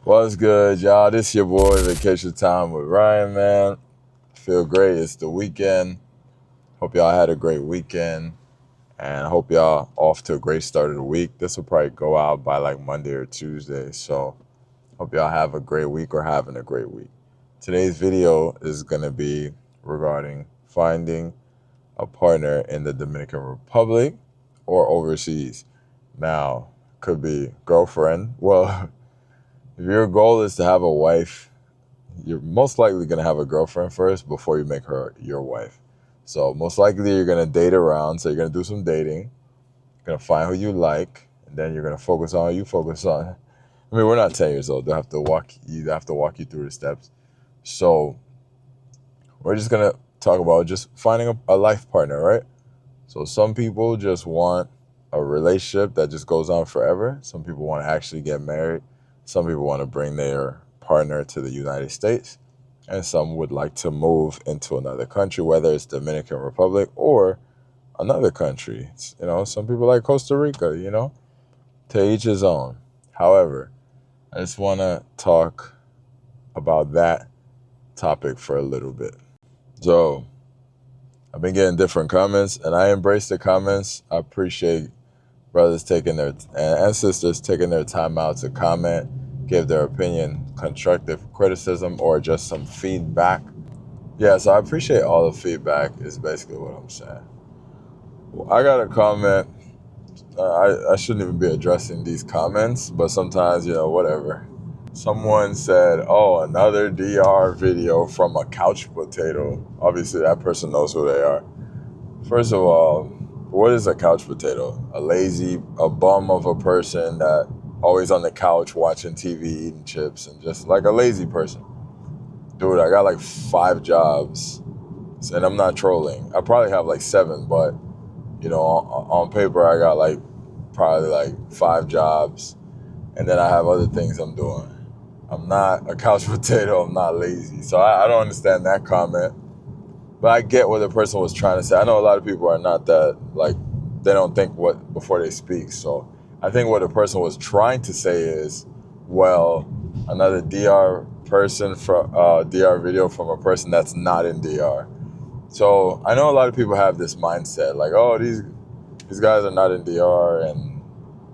What's good, y'all? This your boy, Vacation Time with Ryan, man. Feel great. It's the weekend. Hope y'all had a great weekend. And I hope y'all off to a great start of the week. This will probably go out by like Monday or Tuesday. So hope y'all have a great week or having a great week. Today's video is going to be regarding finding a partner in the Dominican Republic or overseas. Now, could be girlfriend. Well, if your goal is to have a wife, you're most likely going to have a girlfriend first before you make her your wife. So most likely you're going to date around. So you're going to do some dating. You're going to find who you like. And then you're going to focus on who you focus on. I mean, we're not 10 years old. They have to walk you through the steps. So we're just going to talk about just finding a life partner, right? So some people just want a relationship that just goes on forever. Some people want to actually get married. Some people want to bring their partner to the United States, and some would like to move into another country, whether it's Dominican Republic or another country. Some people like Costa Rica, to each his own. However, I just want to talk about that topic for a little bit. So I've been getting different comments, and I embrace the comments. I appreciate brothers and sisters taking their time out to comment, give their opinion, constructive criticism, or just some feedback. Yeah, so I appreciate all the feedback is basically what I'm saying. Well, I got a comment. I shouldn't even be addressing these comments, but sometimes, whatever. Someone said, oh, another DR video from a couch potato. Obviously, that person knows who they are. First of all, what is a couch potato? A bum of a person that always on the couch watching TV, eating chips, and just like a lazy person. Dude, I got like 5 jobs, and I'm not trolling. I probably have like 7, but, on paper, I got like probably like 5 jobs, and then I have other things I'm doing. I'm not a couch potato. I'm not lazy. So I don't understand that comment. But I get what the person was trying to say. I know a lot of people are not that, they don't think before they speak. So I think what the person was trying to say is, well, another DR person from DR video from a person that's not in DR. So I know a lot of people have this mindset, like, oh, these guys are not in DR and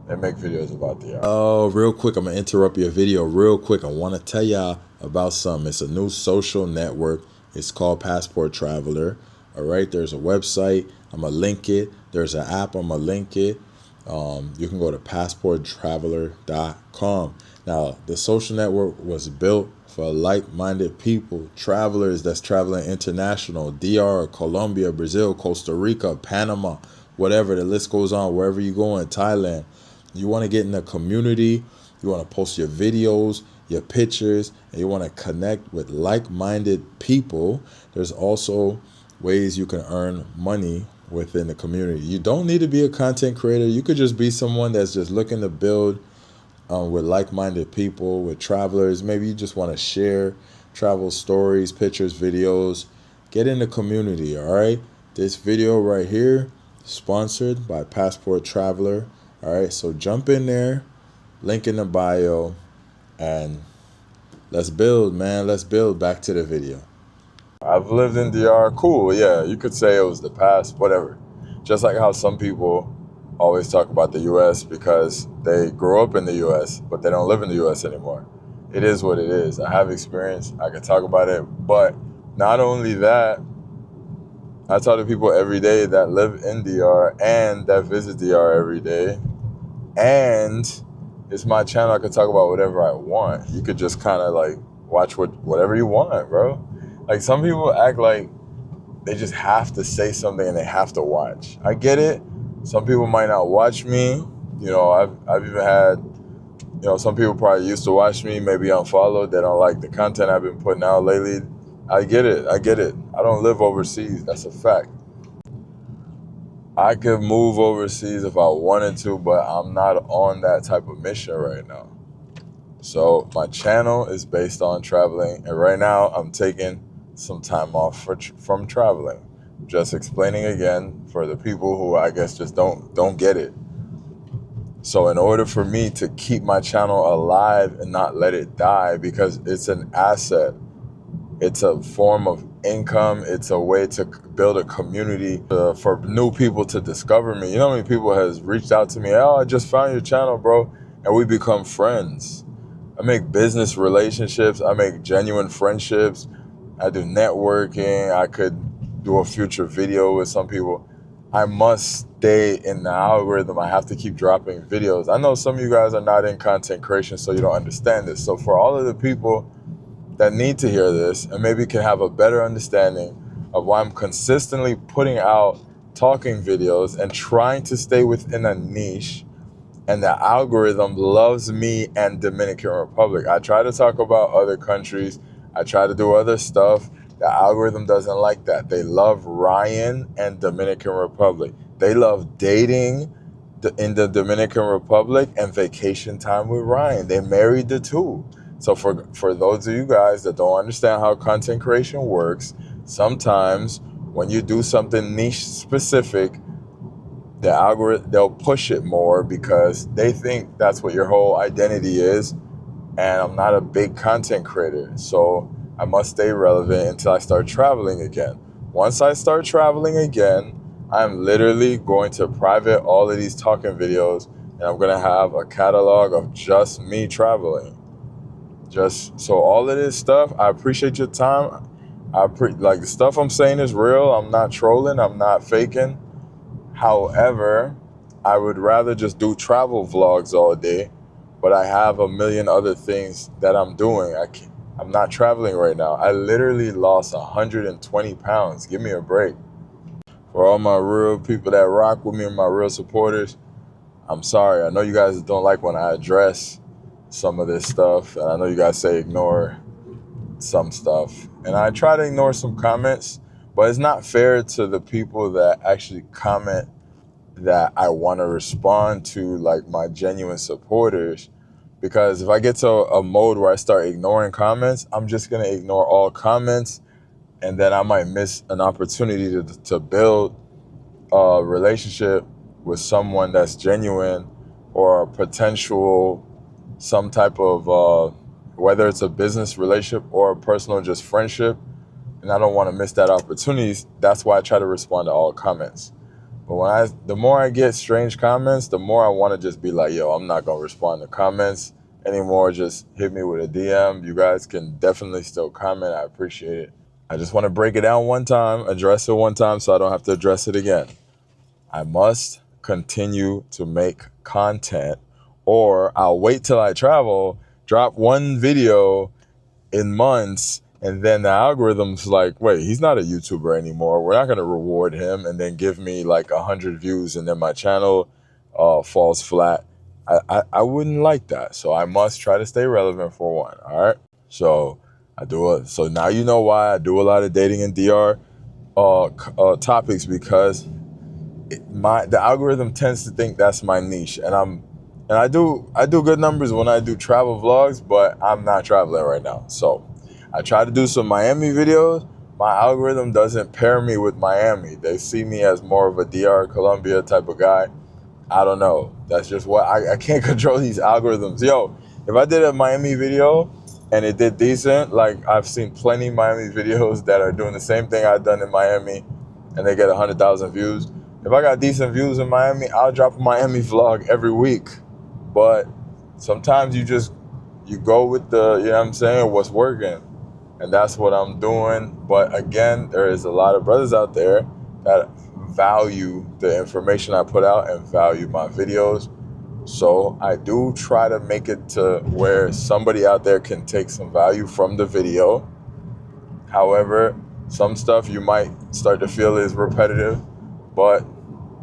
they make videos about DR. Oh, real quick, I'm going to interrupt your video real quick. I want to tell y'all about something. It's a new social network. It's called Passport Traveler. All right, there's a website. I'm going to link it. There's an app. I'm going to link it. You can go to passporttraveler.com. Now, the social network was built for like-minded people, travelers that's traveling international, DR, Colombia, Brazil, Costa Rica, Panama, whatever. The list goes on, wherever you go in Thailand. You want to get in the community. You want to post your videos, your pictures, and you want to connect with like-minded people. There's also ways you can earn money within the community. You don't need to be a content creator. You could just be someone that's just looking to build with like-minded people, with travelers. Maybe you just want to share travel stories, pictures, videos. Get in the community, all right? This video right here, sponsored by Passport Traveler. All right, so jump in there, link in the bio, and let's build, man. Let's build. Back to the video. I've lived in DR. Cool, yeah. You could say it was the past, whatever. Just like how some people always talk about the U.S. because they grew up in the U.S., but they don't live in the U.S. anymore. It is what it is. I have experience. I can talk about it. But not only that, I talk to people every day that live in DR and that visit DR every day. And it's my channel. I can talk about whatever I want. You could just kind of like watch whatever you want, bro. Like some people act like they just have to say something and they have to watch. I get it. Some people might not watch me. I've even had, some people probably used to watch me, maybe unfollowed. They don't like the content I've been putting out lately. I get it. I don't live overseas. That's a fact. I could move overseas if I wanted to, but I'm not on that type of mission right now. So my channel is based on traveling, and right now I'm taking some time off from traveling. Just explaining again for the people who I guess just don't get it. So in order for me to keep my channel alive and not let it die, because it's an asset, it's a form of income, it's a way to build a community for new people to discover me. You know how many people has reached out to me, oh, I just found your channel, bro, and we become friends. I make business relationships, I make genuine friendships, I do networking, I could do a future video with some people. I must stay in the algorithm. I have to keep dropping videos. I know some of you guys are not in content creation, so you don't understand this. So for all of the people that need to hear this and maybe can have a better understanding of why I'm consistently putting out talking videos and trying to stay within a niche, and the algorithm loves me and Dominican Republic. I try to talk about other countries. I try to do other stuff. The algorithm doesn't like that. They love Ryan and Dominican Republic. They love dating in the Dominican Republic and vacation time with Ryan. They married the two. So for those of you guys that don't understand how content creation works, sometimes when you do something niche specific, the algorithm, they'll push it more because they think that's what your whole identity is. And I'm not a big content creator, so I must stay relevant until I start traveling again. Once I start traveling again, I'm literally going to private all of these talking videos, and I'm gonna have a catalog of just me traveling. Just so all of this stuff, I appreciate your time. Like the stuff I'm saying is real. I'm not trolling. I'm not faking. However, I would rather just do travel vlogs all day, but I have a million other things that I'm doing. I'm not traveling right now. I literally lost 120 pounds. Give me a break. For all my real people that rock with me and my real supporters, I'm sorry. I know you guys don't like when I address some of this stuff, and I know you guys say ignore some stuff. And I try to ignore some comments, but it's not fair to the people that actually comment that I want to respond to, like my genuine supporters. Because if I get to a mode where I start ignoring comments, I'm just going to ignore all comments, and then I might miss an opportunity to build a relationship with someone that's genuine, or a potential, some type of, whether it's a business relationship or a personal just friendship, and I don't want to miss that opportunity. That's why I try to respond to all comments. But the more I get strange comments, the more I want to just be like, yo, I'm not going to respond to comments anymore. Just hit me with a DM. You guys can definitely still comment. I appreciate it. I just want to break it down one time, address it one time, so I don't have to address it again. I must continue to make content, or I'll wait till I travel, drop one video in months, and then the algorithm's like, wait, he's not a YouTuber anymore. We're not going to reward him and then give me like 100 views and then my channel falls flat. I wouldn't like that. So I must try to stay relevant for one. All right. So so now you know why I do a lot of dating and DR topics, because the algorithm tends to think that's my niche, and I do good numbers when I do travel vlogs, but I'm not traveling right now. So I try to do some Miami videos. My algorithm doesn't pair me with Miami. They see me as more of a DR Colombia type of guy. I don't know. That's just what I can't control these algorithms. Yo, if I did a Miami video and it did decent, like I've seen plenty of Miami videos that are doing the same thing I've done in Miami, and they get 100,000 views. If I got decent views in Miami, I'll drop a Miami vlog every week. But sometimes you go with the, you know what I'm saying, what's working. And that's what I'm doing. But again, there is a lot of brothers out there that value the information I put out and value my videos. So I do try to make it to where somebody out there can take some value from the video. However, some stuff you might start to feel is repetitive, but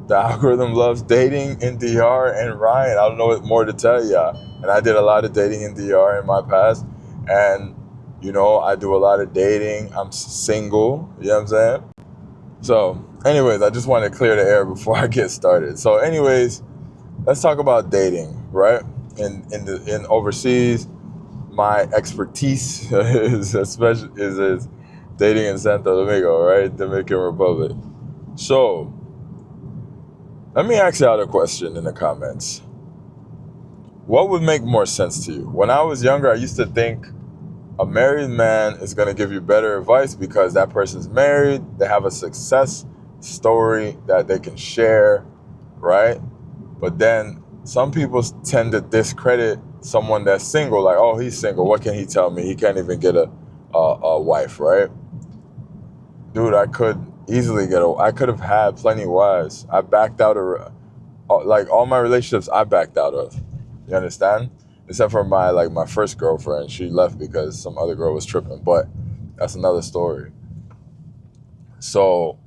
the algorithm loves dating in DR and Ryan. I don't know what more to tell y'all. And I did a lot of dating in DR in my past. And, you know, I do a lot of dating. I'm single. You know what I'm saying? So, anyways, I just want to clear the air before I get started. So, anyways, let's talk about dating, right? In overseas, my expertise is dating in Santo Domingo, right? Dominican Republic. So, let me ask y'all a question in the comments. what would make more sense to you? When I was younger, I used to think a married man is going to give you better advice because that person's married, they have a success story that they can share, right? But then some people tend to discredit someone that's single, like, oh, he's single, what can he tell me? He can't even get a wife, right? Dude, I could easily I could have had plenty of wives. I backed out of, like, all my relationships I backed out of. You understand? Except for my first girlfriend. She left because some other girl was tripping, but that's another story. So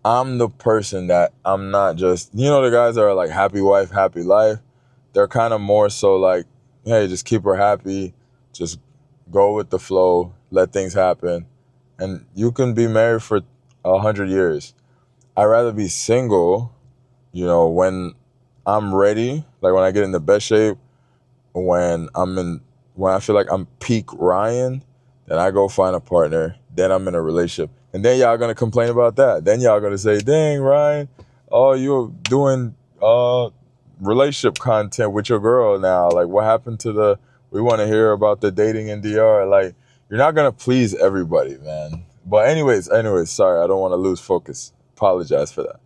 I'm the person that I'm not just, the guys that are like happy wife, happy life. They're kind of more so like, hey, just keep her happy. Just go with the flow. Let things happen. And you can be married for 100 years. I'd rather be single, when I'm ready, like when I get in the best shape, when I feel like I'm peak Ryan, then I go find a partner, then I'm in a relationship. And then y'all gonna complain about that. Then y'all gonna say, dang, Ryan, oh, you're doing relationship content with your girl now. Like, what happened to we want to hear about the dating in DR. Like, you're not gonna please everybody, man. But anyways, sorry, I don't want to lose focus. Apologize for that.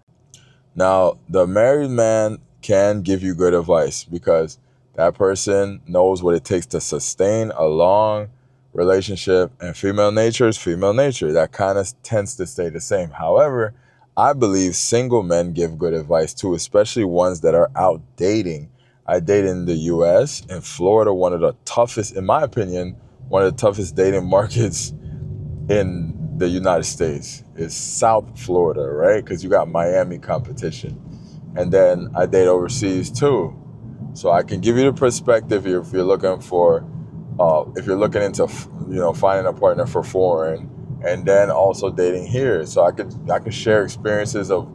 Now, the married man can give you good advice because that person knows what it takes to sustain a long relationship, and female nature is female nature. That kind of tends to stay the same. However, I believe single men give good advice too, especially ones that are out dating. I date in the US, in Florida, one of the toughest, in my opinion, one of the toughest dating markets in the United States is South Florida, right? Because you got Miami competition. And then I date overseas too. So I can give you the perspective if you're looking for, if you're looking into, finding a partner for foreign, and then also dating here. So I could share experiences of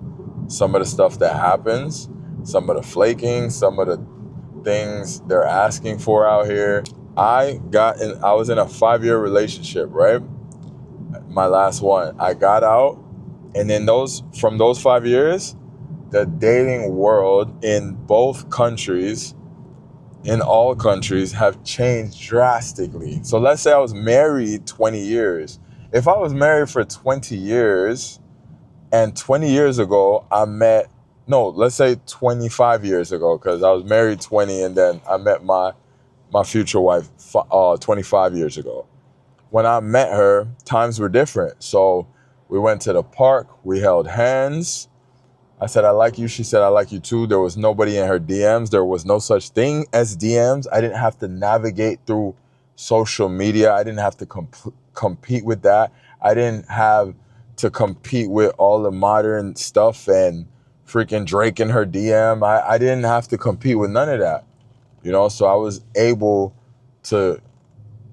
some of the stuff that happens, some of the flaking, some of the things they're asking for out here. I was in a 5-year relationship, right? My last one. I got out, and then from those 5 years, the dating world in both countries, in all countries, have changed drastically. So let's say I was married 20 years. If I was married for 20 years, and 20 years ago let's say 25 years ago, because I was married 20 and then I met my future wife 25 years ago. When I met her, times were different. So we went to the park, we held hands. I said, I like you. She said, I like you too. There was nobody in her DMs. There was no such thing as DMs. I didn't have to navigate through social media. I didn't have to compete with that. I didn't have to compete with all the modern stuff and freaking Drake in her DM. I didn't have to compete with none of that. So I was able to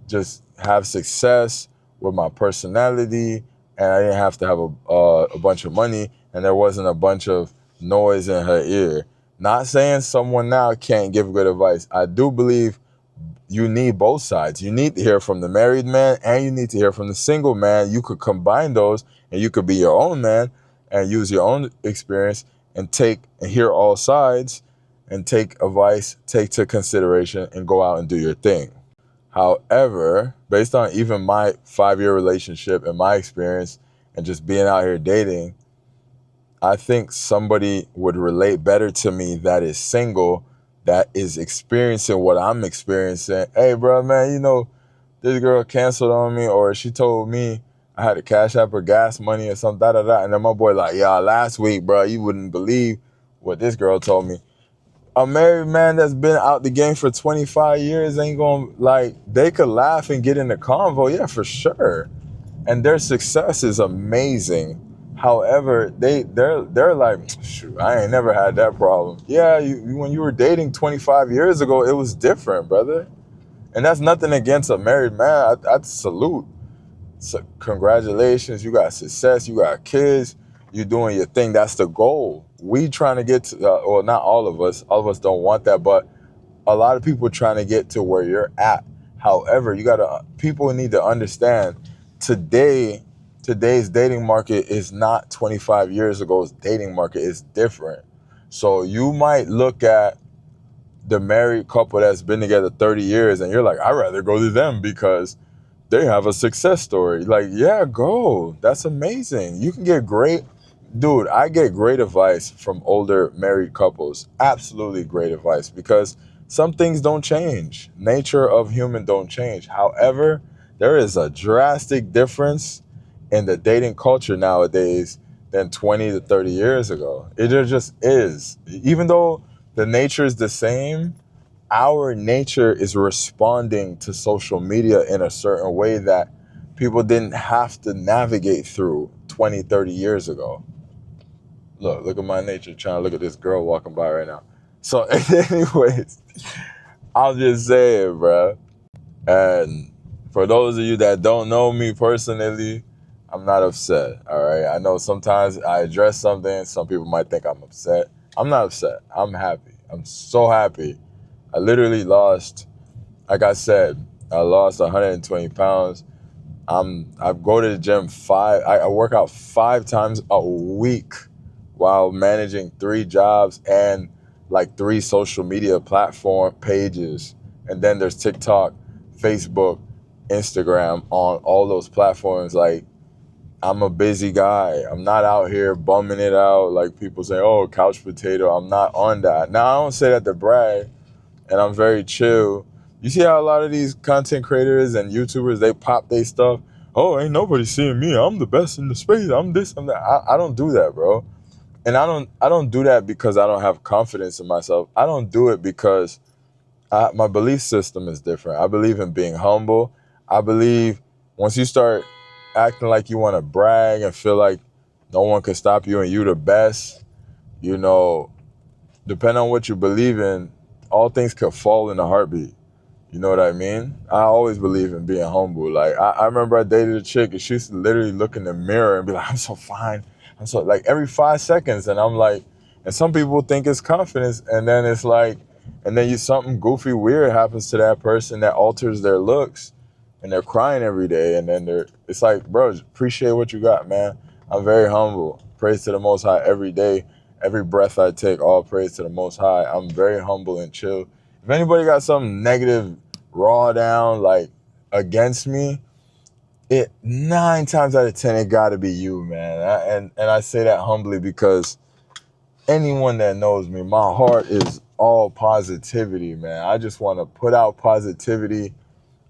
just have success with my personality, and I didn't have to have a bunch of money, and there wasn't a bunch of noise in her ear. Not saying someone now can't give good advice. I do believe you need both sides. You need to hear from the married man, and you need to hear from the single man. You could combine those, and you could be your own man and use your own experience and hear all sides and take advice, take to consideration, and go out and do your thing. However, based on even my 5-year relationship and my experience and just being out here dating, I think somebody would relate better to me that is single, that is experiencing what I'm experiencing. Hey, bro, man, this girl canceled on me, or she told me I had to cash up her gas money or something, da-da-da. And then my boy like, yeah, last week, bro, you wouldn't believe what this girl told me. A married man that's been out the game for 25 years ain't gonna, they could laugh and get in the convo, yeah, for sure. And their success is amazing. However, they're like, shoot, I ain't never had that problem. Yeah, when you were dating 25 years ago, it was different, brother. And that's nothing against a married man. I salute. So congratulations, you got success, you got kids, you're doing your thing. That's the goal. We trying to get to, well, not all of us don't want that, but a lot of people trying to get to where you're at. However, people need to understand today's dating market is not 25 years ago's dating market. It's different. So you might look at the married couple that's been together 30 years and you're like, I'd rather go to them because they have a success story. Like, yeah, go. That's amazing. You can get great. Dude, I get great advice from older married couples. Absolutely great advice because some things don't change. Nature of human don't change. However, there is a drastic difference in the dating culture nowadays than 20 to 30 years ago. It just is. Even though the nature is the same, our nature is responding to social media in a certain way that people didn't have to navigate through 20, 30 years ago. Look at my nature trying to look at this girl walking by right now. So anyways, I'll just say it, bro. And for those of you that don't know me personally, I'm not upset, all right? I know sometimes I address something, some people might think I'm upset. I'm not upset. I'm happy. I'm so happy. I literally lost, like I said, I lost 120 pounds. I go to the gym I work out 5 times a week while managing 3 jobs and like 3 social media platform pages. And then there's TikTok, Facebook, Instagram, on all those platforms. Like, I'm a busy guy. I'm not out here bumming it out like people say, oh, couch potato. I'm not on that. Now, I don't say that to brag, and I'm very chill. You see how a lot of these content creators and YouTubers, they pop their stuff. Oh, ain't nobody seeing me. I'm the best in the space. I'm this, I'm that. I don't do that, bro. And I don't do that because I don't have confidence in myself. I don't do it because my belief system is different. I believe in being humble. I believe once you start acting like you want to brag and feel like no one can stop you and you the best, you know, depending on what you believe in, all things could fall in a heartbeat. You know what I mean? I always believe in being humble. Like, I remember I dated a chick and she used to literally look in the mirror and be like, I'm so fine. I'm so, like, every 5 seconds. And I'm like, and some people think it's confidence. And then it's like, and then something goofy, weird happens to that person that alters their looks and they're crying every day. And then it's like, bro, appreciate what you got, man. I'm very humble. Praise to the Most High every day. Every breath I take, all praise to the Most High. I'm very humble and chill. If anybody got something negative, raw down, like, against me, 9 times out of 10, it got to be you, man. And I say that humbly because anyone that knows me, my heart is all positivity, man. I just want to put out positivity.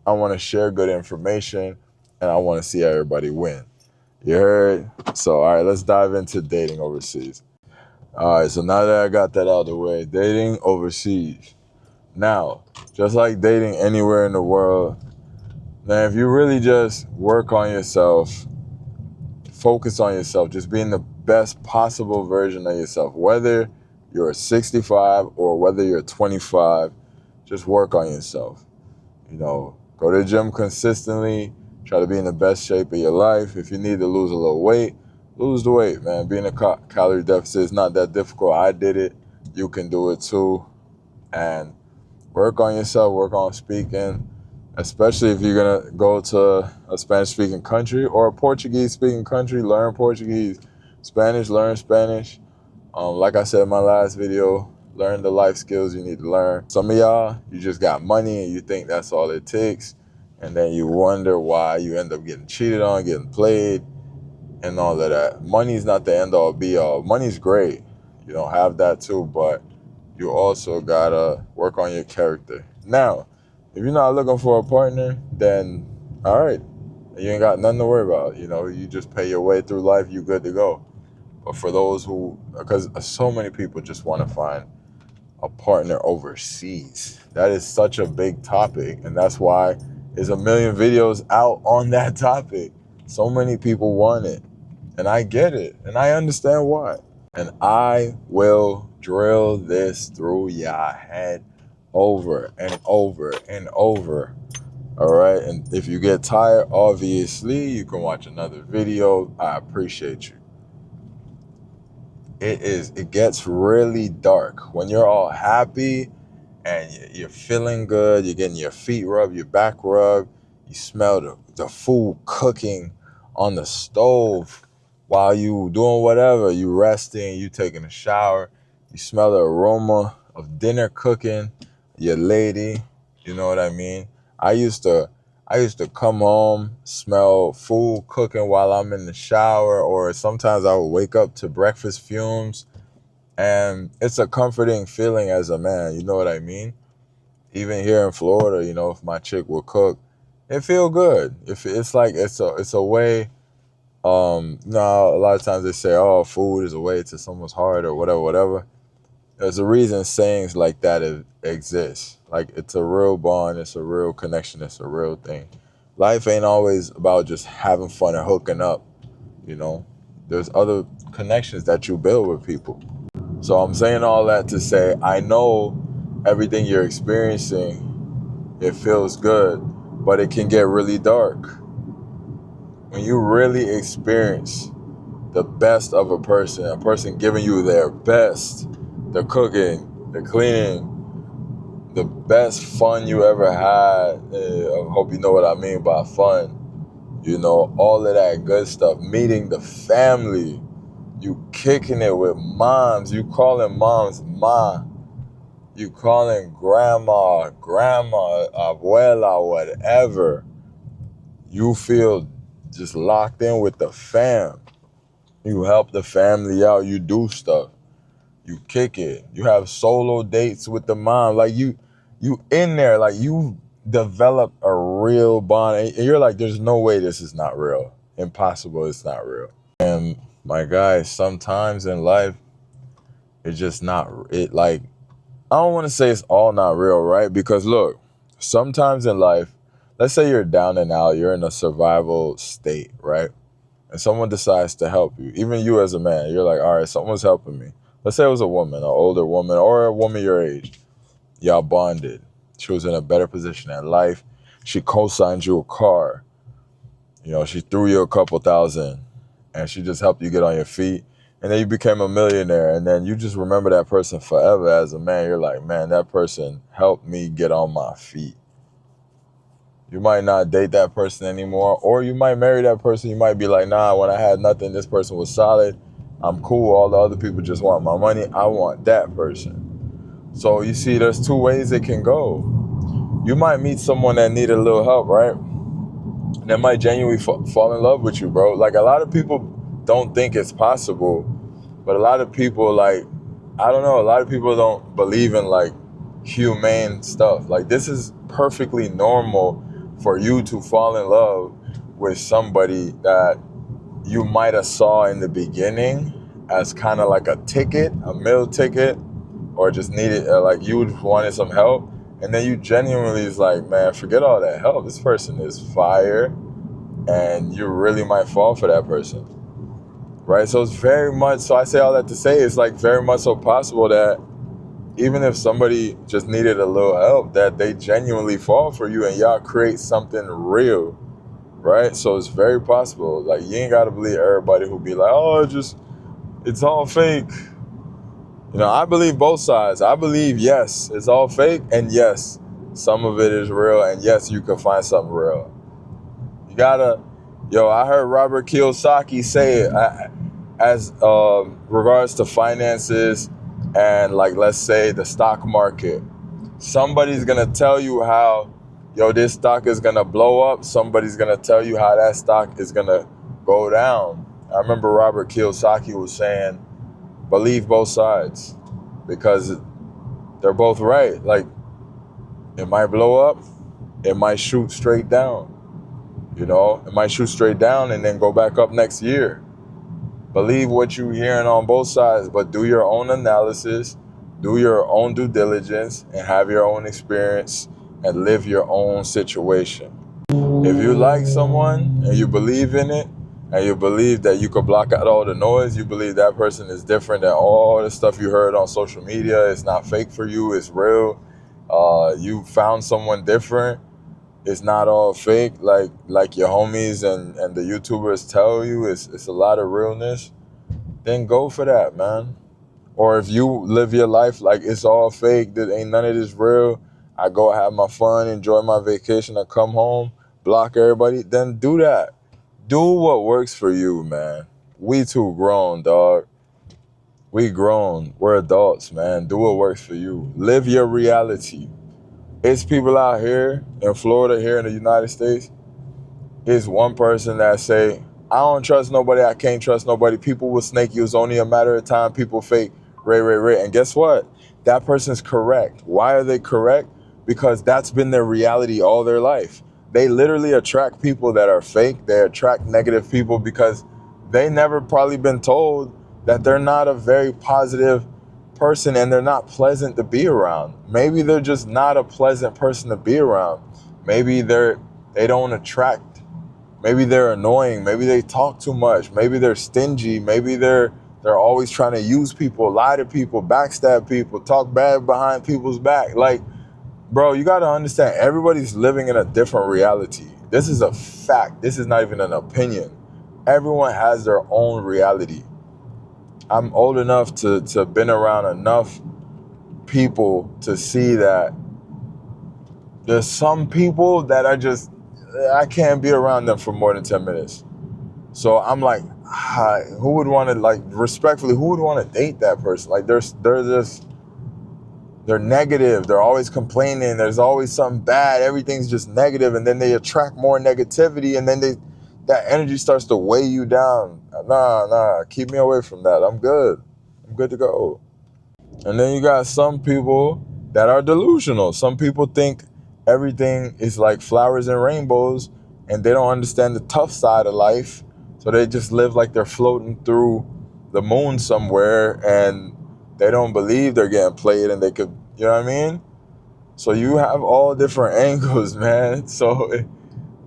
I want to share good information, and I want to see everybody win. You heard? So, all right, let's dive into dating overseas. All right, so now that I got that out of the way, dating overseas. Now, just like dating anywhere in the world, man, if you really just work on yourself, focus on yourself, just being the best possible version of yourself, whether you're 65 or whether you're 25, just work on yourself. You know, go to the gym consistently, try to be in the best shape of your life. If you need to lose a little weight, lose the weight, man. Being a calorie deficit is not that difficult. I did it. You can do it too. And work on yourself, work on speaking, especially if you're going to go to a Spanish-speaking country or a Portuguese-speaking country. Learn Portuguese. Spanish, learn Spanish. Like I said in my last video, learn the life skills you need to learn. Some of y'all, you just got money and you think that's all it takes. And then you wonder why you end up getting cheated on, getting played, and all of that. Money's not the end-all, be-all. Money's great. You don't have that too, but you also gotta work on your character. Now, if you're not looking for a partner, then all right, you ain't got nothing to worry about. You know, you just pay your way through life, you good to go. But for those because so many people just want to find a partner overseas. That is such a big topic, and that's why there's a million videos out on that topic. So many people want it, and I get it, and I understand why. And I will drill this through your head over and over and over. All right. And if you get tired, obviously, you can watch another video. I appreciate you. It gets really dark when you're all happy and you're feeling good. You're getting your feet rubbed, your back rubbed. You smell the food cooking on the stove. While you doing whatever, you resting, you taking a shower, you smell the aroma of dinner cooking, your lady. You know what I mean? I used to come home, smell food cooking while I'm in the shower, or sometimes I would wake up to breakfast fumes. And it's a comforting feeling as a man, you know what I mean? Even here in Florida, if my chick will cook, it feel good. If it's like it's a way. A lot of times they say, "Oh, food is a way to someone's heart," or whatever, whatever. There's a reason sayings like that exist. Like, it's a real bond, it's a real connection, it's a real thing. Life ain't always about just having fun and hooking up. There's other connections that you build with people. So I'm saying all that to say, I know everything you're experiencing, it feels good, but it can get really dark. When you really experience the best of a person giving you their best, the cooking, the cleaning, the best fun you ever had. I hope you know what I mean by fun. All of that good stuff. Meeting the family. You kicking it with moms. You calling moms ma. You calling grandma, abuela, whatever. You feel just locked in with the fam. You help the family out. You do stuff. You kick it. You have solo dates with the mom. Like, you in there. Like, you develop a real bond. And you're like, there's no way this is not real. Impossible, it's not real. And my guy, sometimes in life, it's just not, I don't want to say it's all not real, right? Because look, sometimes in life, let's say you're down and out, you're in a survival state, right? And someone decides to help you. Even you as a man, you're like, all right, someone's helping me. Let's say it was a woman, an older woman, or a woman your age. Y'all bonded. She was in a better position in life. She co-signed you a car. She threw you a couple thousand, and she just helped you get on your feet. And then you became a millionaire, and then you just remember that person forever as a man. You're like, man, that person helped me get on my feet. You might not date that person anymore, or you might marry that person. You might be like, nah, when I had nothing, this person was solid. I'm cool. All the other people just want my money. I want that person. So you see, there's two ways it can go. You might meet someone that needed a little help, right? That might genuinely fall in love with you, bro. Like, a lot of people don't think it's possible, but a lot of people, like, I don't know, a lot of people don't believe in, like, humane stuff. Like, this is perfectly normal for you to fall in love with somebody that you might have saw in the beginning as kind of like a ticket, a meal ticket, or just needed, like, you wanted some help. And then you genuinely is like, man, forget all that help. This person is fire. And you really might fall for that person. Right? So it's very much, so I say all that to say, it's like very much so possible that even if somebody just needed a little help, that they genuinely fall for you and y'all create something real. Right? So it's very possible. Like, you ain't got to believe everybody who be like, oh, it's all fake. I believe both sides. I believe, yes, it's all fake. And yes, some of it is real. And yes, you can find something real. You gotta, I heard Robert Kiyosaki say it as regards to finances and, like, let's say the stock market. Somebody's gonna tell you how, this stock is gonna blow up. Somebody's gonna tell you how that stock is gonna go down. I remember Robert Kiyosaki was saying, believe both sides, because they're both right. Like, it might blow up, it might shoot straight down. It might shoot straight down and then go back up next year. Believe what you're hearing on both sides, but do your own analysis, do your own due diligence, and have your own experience and live your own situation. If you like someone and you believe in it, and you believe that you could block out all the noise, you believe that person is different than all the stuff you heard on social media, it's not fake for you, it's real, you found someone different, it's not all fake, like your homies and the YouTubers tell you, it's a lot of realness, then go for that, man. Or if you live your life like it's all fake, that ain't none of this real, I go have my fun, enjoy my vacation, I come home, block everybody, then do that. Do what works for you, man. We too grown, dog. We grown. We're adults, man. Do what works for you. Live your reality. It's people out here in Florida, here in the United States. It's one person that say, I don't trust nobody, I can't trust nobody. People will snake you. It's only a matter of time. People fake. Ray. And guess what? That person's correct. Why are they correct? Because that's been their reality all their life. They literally attract people that are fake. They attract negative people because they never probably been told that they're not a very positive person and they're not pleasant to be around. Maybe they're just not a pleasant person to be around. Maybe they don't attract. Maybe they're annoying. Maybe they talk too much. Maybe they're stingy. Maybe they're always trying to use people, lie to people, backstab people, talk bad behind people's back. Like, bro, you got to understand, everybody's living in a different reality. This is a fact. This is not even an opinion. Everyone has their own reality. I'm old enough to been around enough people to see that there's some people that I can't be around them for more than 10 minutes. So I'm like, who would want to, like, respectfully, who would want to date that person? Like, they're negative. They're always complaining. There's always something bad. Everything's just negative. And then they attract more negativity. And then that energy starts to weigh you down. Nah, keep me away from that. I'm good to go. And then you got some people that are delusional. Some people think everything is like flowers and rainbows, and they don't understand the tough side of life. So they just live like they're floating through the moon somewhere, and they don't believe they're getting played, and they could, you know what I mean? So you have all different angles, man. So,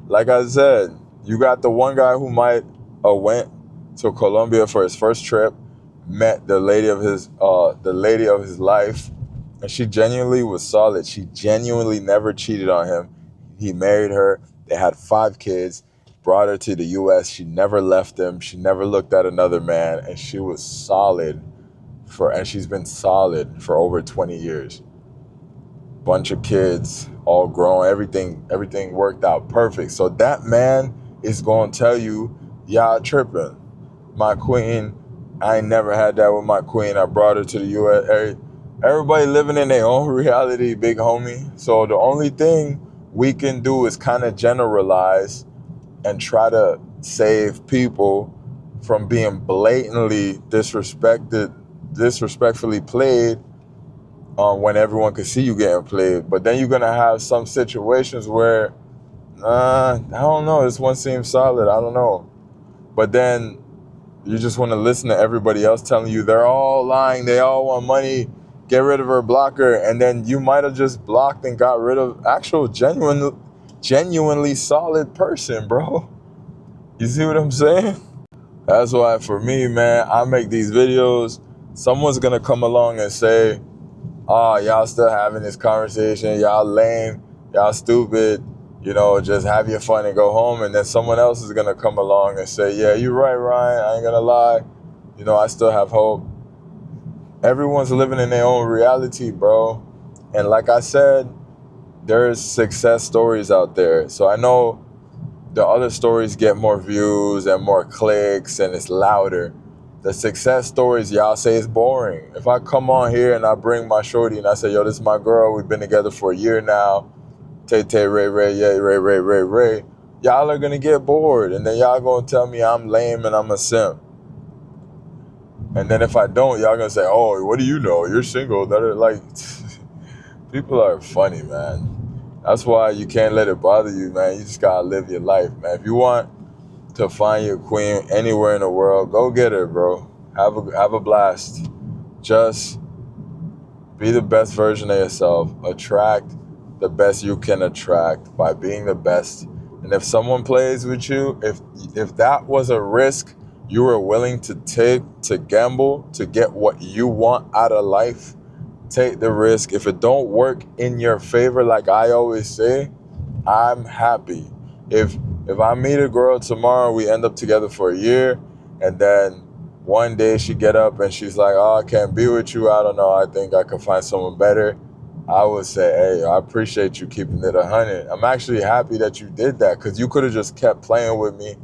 like I said, you got the one guy who might went to Colombia for his first trip, met the lady of his life, and she genuinely was solid. She genuinely never cheated on him. He married her. They had 5 kids, brought her to the U.S. She never left him. She never looked at another man, and she was solid and she's been solid for over 20 years. Bunch of kids, all grown, everything worked out perfect. So that man is going to tell you, y'all tripping. My queen, I ain't never had that with my queen. I brought her to the U.S. Everybody living in their own reality, big homie. So the only thing we can do is kind of generalize and try to save people from being blatantly disrespectfully played when everyone can see you getting played. But then you're going to have some situations where, I don't know, this one seems solid, I don't know. But then you just want to listen to everybody else telling you they're all lying, they all want money, get rid of her, block her, and then you might have just blocked and got rid of actual genuinely solid person, bro. You see what I'm saying? That's why for me, man, I make these videos. Someone's going to come along and say, oh, y'all still having this conversation, y'all lame, y'all stupid, just have your fun and go home. And then someone else is going to come along and say, yeah, you're right, Ryan, I ain't going to lie, I still have hope. Everyone's living in their own reality, bro. And like I said, there's success stories out there. So I know the other stories get more views and more clicks and it's louder. The success stories, y'all say it's boring. If I come on here and I bring my shorty and I say, yo, this is my girl, we've been together for a year now, Tay, Ray, yeah, Ray, y'all are gonna get bored, and then y'all gonna tell me I'm lame and I'm a simp. And then if I don't, y'all gonna say, oh, what do you know? You're single. That are like, people are funny, man. That's why you can't let it bother you, man. You just gotta live your life, man. If you want to find your queen anywhere in the world, go get her, bro. Have a blast. Just be the best version of yourself. Attract the best you can attract by being the best. And if someone plays with you, if that was a risk you were willing to take, to gamble, to get what you want out of life, take the risk. If it don't work in your favor, like I always say, I'm happy. If I meet a girl tomorrow, we end up together for a year, and then one day she get up and she's like, oh, I can't be with you, I don't know, I think I can find someone better, I would say, hey, I appreciate you keeping it 100. I'm actually happy that you did that, because you could have just kept playing with me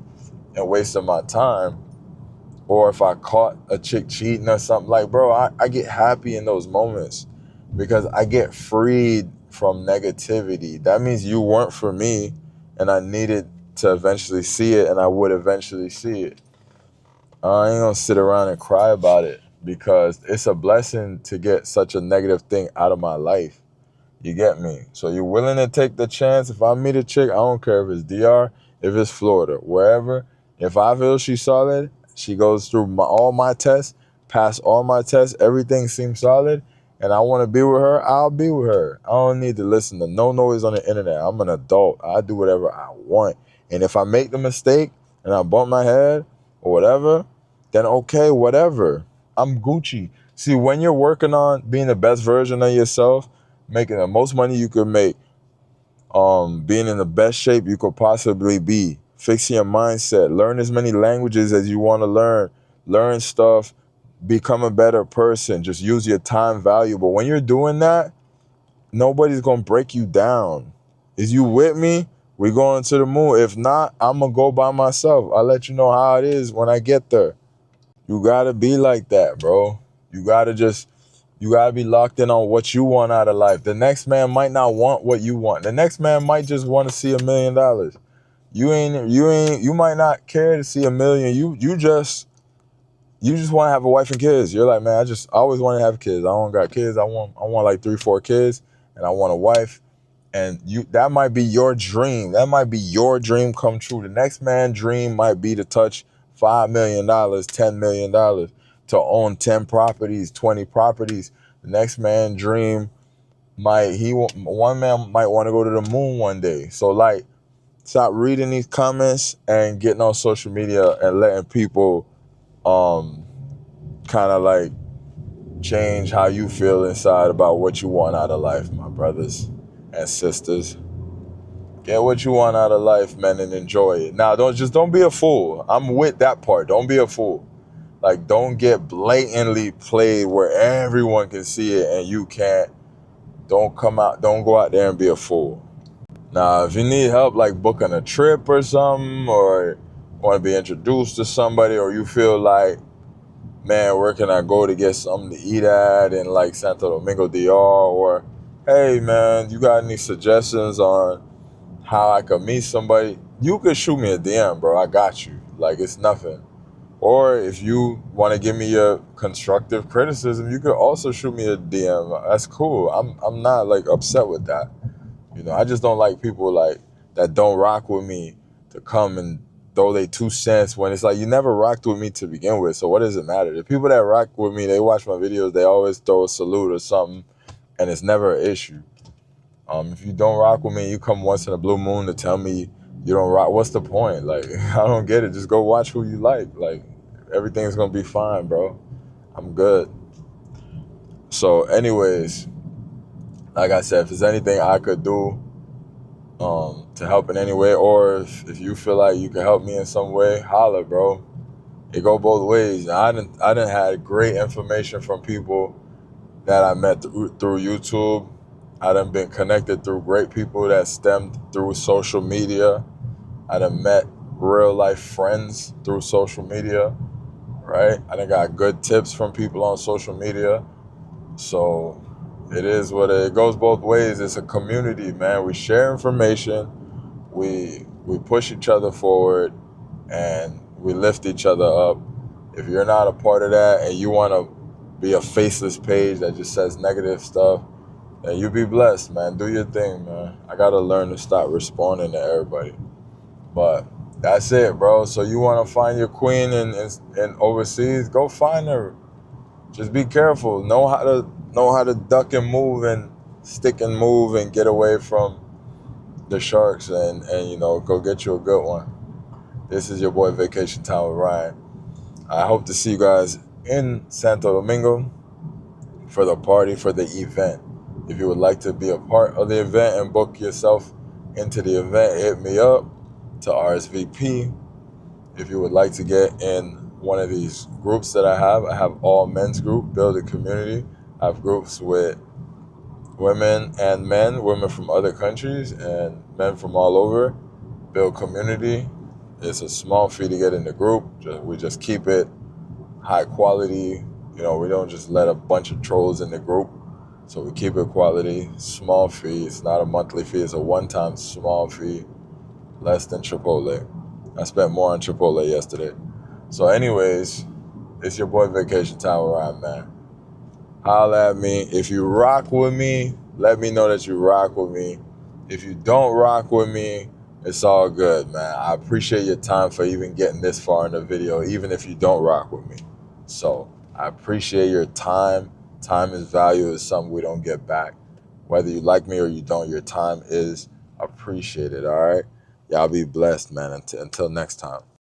and wasting my time. Or if I caught a chick cheating or something, like, bro, I get happy in those moments because I get freed from negativity. That means you weren't for me, and I needed to eventually see it, and I would eventually see it. I ain't gonna sit around and cry about it, because it's a blessing to get such a negative thing out of my life. You get me? So you're willing to take the chance. If I meet a chick, I don't care if it's DR, if it's Florida, wherever. If I feel she's solid, she goes through all my tests, pass all my tests, everything seems solid, and I want to be with her, I'll be with her. I don't need to listen to no noise on the internet. I'm an adult. I do whatever I want. And if I make the mistake and I bump my head or whatever, then okay, whatever. I'm Gucci. See, when you're working on being the best version of yourself, making the most money you could make, being in the best shape you could possibly be, fixing your mindset, learn as many languages as you want to learn stuff, become a better person, just use your time valuable. When you're doing that, nobody's going to break you down. Is you with me? We're going to the moon. If not, I'm going to go by myself. I'll let you know how it is when I get there. You got to be like that, bro. You got to be locked in on what you want out of life. The next man might not want what you want. The next man might just want to see $1 million. You might not care to see $1 million. You just want to have a wife and kids. You're like, man, I always want to have kids. I don't got kids. I want like 3-4 kids, and I want a wife. And that might be your dream. That might be your dream come true. The next man's dream might be to touch $5 million, $10 million, to own 10 properties, 20 properties. The next man's dream one man might want to go to the moon one day. So like, stop reading these comments and getting on social media and letting people kind of like change how you feel inside about what you want out of life, my brothers and sisters. Get what you want out of life, man, and enjoy it. Now, don't be a fool. I'm with that part. Don't be a fool. Like, don't get blatantly played where everyone can see it and you can't. Don't go out there and be a fool. Now, if you need help, like booking a trip or something, or want to be introduced to somebody, or you feel like, man, where can I go to get something to eat at in like Santo Domingo DR, or, hey, man, you got any suggestions on how I could meet somebody? You could shoot me a DM, bro. I got you. Like, it's nothing. Or if you want to give me your constructive criticism, you could also shoot me a DM. That's cool. I'm not like upset with that. You know, I just don't like people like that don't rock with me to come and throw they 2 cents when it's like, you never rocked with me to begin with. So what does it matter? The people that rock with me, they watch my videos, they always throw a salute or something, and it's never an issue. If you don't rock with me, you come once in a blue moon to tell me you don't rock. What's the point? Like, I don't get it. Just go watch who you like. Like, everything's gonna be fine, bro. I'm good. So anyways, like I said, if there's anything I could do to help in any way, or if you feel like you can help me in some way, holler, bro. It go both ways. I didn't had great information from people that I met through YouTube. I done been connected through great people that stemmed through social media. I done met real life friends through social media, right? I done got good tips from people on social media. So it is what it goes both ways. It's a community, man. We share information, we push each other forward, and we lift each other up. If you're not a part of that and you want to be a faceless page that just says negative stuff, then you be blessed, man. Do your thing, man. I gotta learn to stop responding to everybody. But that's it, bro. So you want to find your queen in overseas? Go find her. Just be careful. Know how to duck and move and stick and move and get away from the sharks and you know, go get you a good one. This is your boy Vacation Time with Ryan. I hope to see you guys in Santo Domingo for the party, for the event. If you would like to be a part of the event and book yourself into the event, hit me up to RSVP. If you would like to get in one of these groups that I have all men's group, build a community. I have groups with women and men, women from other countries and men from all over. Build community. It's a small fee to get in the group. We just keep it high quality. You know, we don't just let a bunch of trolls in the group. So we keep it quality, small fee. It's not a monthly fee. It's a one-time small fee, less than Chipotle. I spent more on Chipotle yesterday. So anyways, it's your boy Vacation Time where I'm at. Holla at me. If you rock with me, let me know that you rock with me. If you don't rock with me, it's all good, man. I appreciate your time for even getting this far in the video, even if you don't rock with me. So I appreciate your time. Time is value. Is something we don't get back. Whether you like me or you don't, your time is appreciated, all right? Y'all be blessed, man. Until next time.